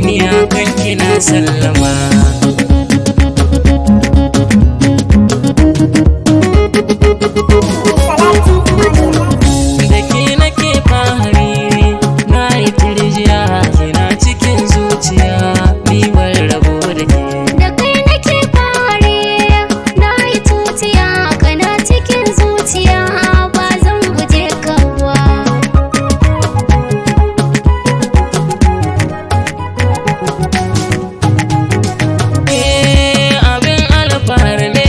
Ni akanki na sallama. Da ke nake fahari, na yi turjiya, kina cikin zuciya, ni ban rabo da ke. Da kai nake fahari, na yi tutiya, kana cikin zuciya, ba zan guje ka ba. Abin alfahari ne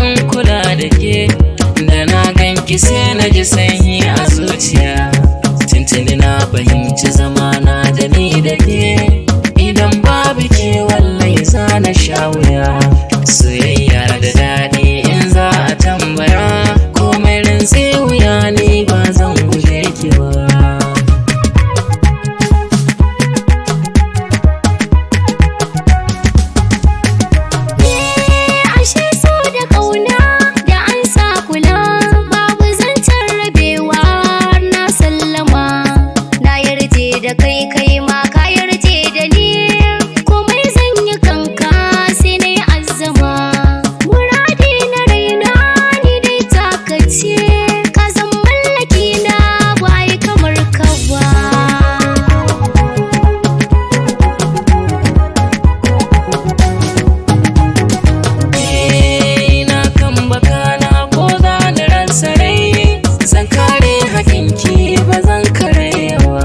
in kula da ke, da na ganki sai na ji sanyi a zuciya. Tuntuni na fahimci zamana da ni da ke, idan babu ke wallahi za na sha wuya. Soyayya da daɗi in za a tambaya, komai rintsi wuya ni ba zan guje ki ba. Ashe so da ƙauna da an sa kula, babu zancen rabewa na sallama. Na yarje da kai, kai ma ka yarje da ni, komai zan yi kanka sai na yi azzama. Muradi na raina ni dai taka ce, ka zan mallaki na ba yi kamar ka ba. Ina kan bakana ko za ni rasa rai, zan kare hakinki ba zan karyewa.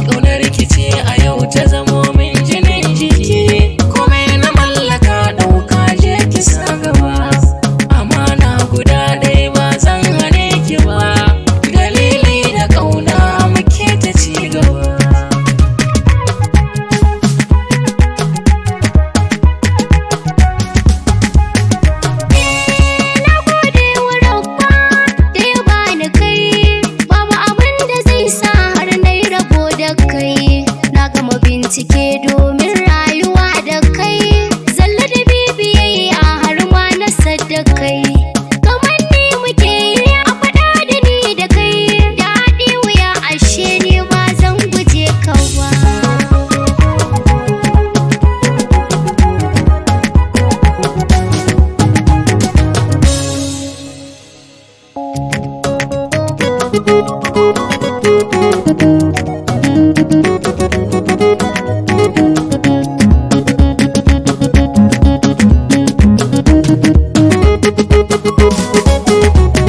Ƙaunar ki ce a yau ta zamo min jinin jiki, komai na mallaka ɗauka je ki sa gaba. Amana guda ɗaya ba zan hane ki ba, dalili da ƙauna muke ta ci gaba. Na gode wa Rabba da ya bani kai, babu abin da zai sa har na yi rabo da kai. Na gama bincike domin rayuwa da kai, zalla da bibiyayya har ma na sadda kai. Kamar ni muke yi a faɗa da ni da kai, daɗi wuya ashe ni ba zan guje ka ba. Thank you.